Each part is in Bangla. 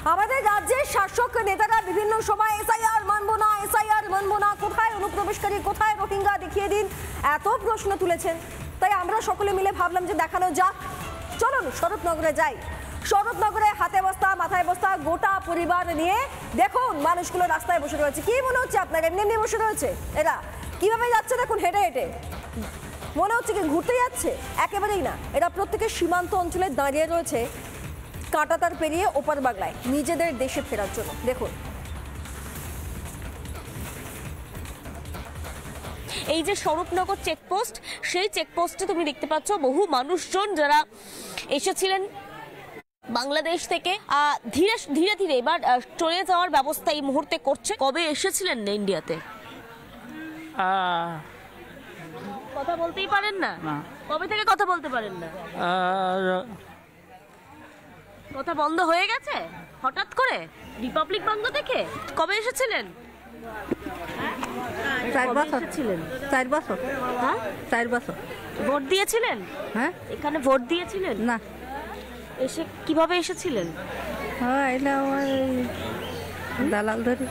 আমাদের রাজ্যের শাসক নেতারা বিভিন্ন সময় এসআইআর মানবো না, কোথায় অনুপ্রবেশকারী, কোথায় রোহিঙ্গা, দেখিয়ে দিন, এত প্রশ্ন তুলেছেন। তাই আমরা সকলে মিলে ভাবলাম যে দেখানো যাক, চলুন শরৎনগরে যাই। শরৎনগরে হাতে বস্তা মাথায় বস্তা গোটা পরিবার নিয়ে দেখুন মানুষগুলো রাস্তায় বসে রয়েছে। কি মনে হচ্ছে আপনার? এমনি বসে রয়েছে এরা, কিভাবে যাচ্ছে দেখুন, হেঁটে হেঁটে। মনে হচ্ছে কি ঘুরতে যাচ্ছে? একেবারেই না, এরা প্রত্যেকের সীমান্ত অঞ্চলে দাঁড়িয়ে রয়েছে কাঁটাতার পেরিয়ে ওপার বাংলায় নিজেদের দেশে ফেরার জন্য। দেখুন এই যে স্বরূপনগর চেকপোস্ট, সেই চেকপোস্টে তুমি দেখতে পাচ্ছ বহু মানুষজন যারা এসেছিলেন বাংলাদেশ থেকে ধীরে ধীরে এবার চলে যাওয়ার ব্যবস্থা এই মুহূর্তে করছে। কবে এসেছিলেন ইন্ডিয়াতে? কথা বলতেই পারেন না? কবে থেকে কথা বলতে পারেন না? কথা বন্ধ হয়ে গেছে হঠাৎ করে রিপাবলিক বাংলা থেকে? কবে এসেছিলেন? 4 বছর ছিলেন। 4 বছর। হ্যাঁ 4 বছর। ভোট দিয়েছিলেন? হ্যাঁ। এখানে ভোট দিয়েছিলেন? না। এসে কিভাবে এসেছিলেন? হ্যাঁ, এটা ওই দালাল ধরে।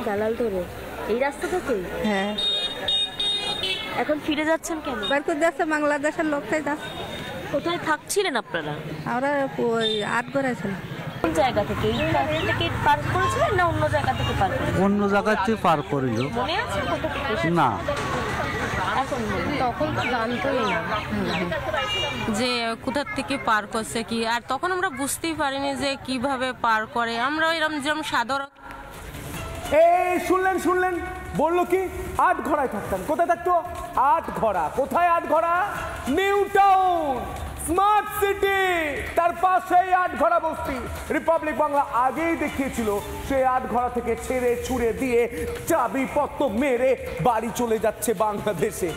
দালাল ধরে এই রাস্তা থেকে? হ্যাঁ। এখন ফিরে যাচ্ছেন কেন? বাইরে যাচ্ছে, বাংলাদেশের লোকটাই যাচ্ছে। কোথায় থাকছিলেন আপনারা? আমরা ওই আটগড়ায় ছিলাম। কোন জায়গা থেকে? এই রাস্তা থেকে পার করেছিলেন না অন্য জায়গা থেকে পার করেছিলেন? অন্য জায়গা থেকে পার করিল। মনে আছে কোথা থেকে এসেছিলেন? না, এখন তখন তো জানতোই না যে কোথা থেকে পার করছে কি, আর তখন আমরা বুঝতেই পারিনি যে কিভাবে পার করে। আমরা এরকম যেরকম সাধারণ। এই শুনলেন বললো কি আটঘরায় থাকতাম। কোথায় থাকতো? আটঘরা। কোথায় Atghara? New town smart city, তার পাশেই আটঘরা বস্তি। রিপাবলিক বাংলা আগেই দেখিয়েছিল সেই আটঘরা থেকে ছেড়ে ছুড়ে দিয়ে চাবি পত্র মেরে বাড়ি চলে যাচ্ছে বাংলাদেশে।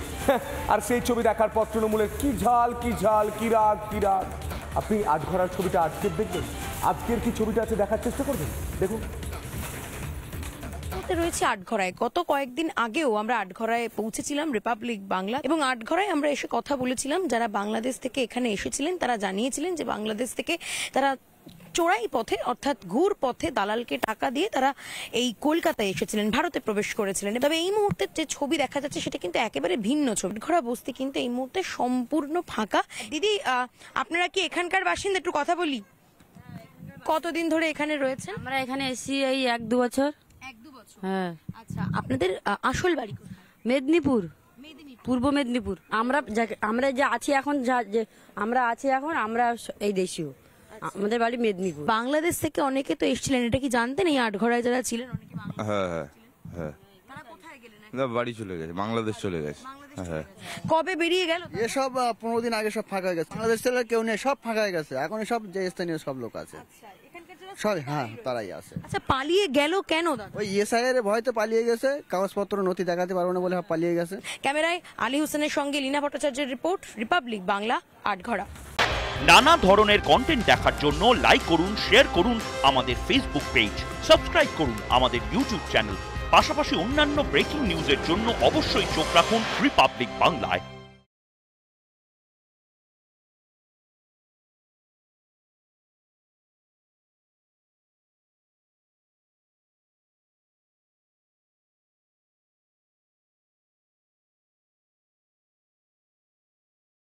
আর সেই ছবি দেখার পর তৃণমূলের কি ঝাল কি রাগ। আপনি আটঘরার ছবিটা আজকের দেখবেন, আজকের কি ছবিটা আছে দেখার চেষ্টা করবেন। দেখুন রয়েছে আটঘরায়। গত কয়েকদিন আগেও আমরা আটঘরায় পৌঁছেছিলাম রিপাবলিক বাংলা, এবং আটঘরায় আমরা এসে কথা বলেছিলাম যারা বাংলাদেশ থেকে এখানে এসেছিলেন। তারা জানিয়েছিলেন যে বাংলাদেশ থেকে তারা চোরাই পথে অর্থাৎ ঘুর পথে দালালকে টাকা দিয়ে তারা এই কলকাতায় এসেছিলেন, ভারতে প্রবেশ করেছিলেন। তবে এই মুহূর্তে যে ছবি দেখা যাচ্ছে সেটা কিন্তু একেবারে ভিন্ন ছবি। আটঘরা বস্তি কিন্তু এই মুহূর্তে সম্পূর্ণ ফাঁকা। দিদি, আপনারা কি এখানকার বাসিন্দা? একটু কথা বলি। কতদিন ধরে এখানে রয়েছেন? আমরা এখানে এসি এই 1-2 বছর। 1-2 বছর। হ্যাঁ। আচ্ছা, আপনাদের আসল বাড়ি কোথায়? মেদিনীপুর, পূর্ব মেদিনীপুর। আমরা যে আছি এখন, আমরা এই দেশীয়। আমাদের বাড়ি মেদিনীপুর। বাংলাদেশ থেকে অনেকে তো এসেছিলেন, এটা কি জানতেন? এই আটঘরায় যারা ছিলেন অনেকে হ্যাঁ, তারা কোথায় গেলেন? না বাড়ি চলে গেছে, বাংলাদেশ চলে গেছে। হ্যাঁ। কবে বেরিয়ে গেল? এসব 15 দিন আগে সব ফাঁকা হয়ে গেছে। বাংলাদেশ ছেলে কেউ নেই, সব ফাঁকা হয়ে গেছে। এখন সব যে স্থানীয় সব লোক আছে সব, হ্যাঁ তারাই আছে। আচ্ছা, পালিয়ে গেল কেন দাদা? ওই এসআইআর ভয়তে পালিয়ে গেছে, কাগজপত্র নথি দেখাতে পারবো না বলে পালিয়ে গেছে। ক্যামেরায় আলী হোসেনের সঙ্গে লীনা ভট্টাচার্যের রিপোর্ট, রিপাবলিক বাংলা, আটঘরা। নানা ধরনের কন্টেন্ট দেখার জন্য লাইক করুন, শেয়ার করুন আমাদের ফেসবুক পেজ, সাবস্ক্রাইব করুন আমাদের ইউটিউব চ্যানেল। পাশাপাশি অন্যান্য ব্রেকিং নিউজের জন্য অবশ্যই চোখ রাখুন রিপাবলিক বাংলায়।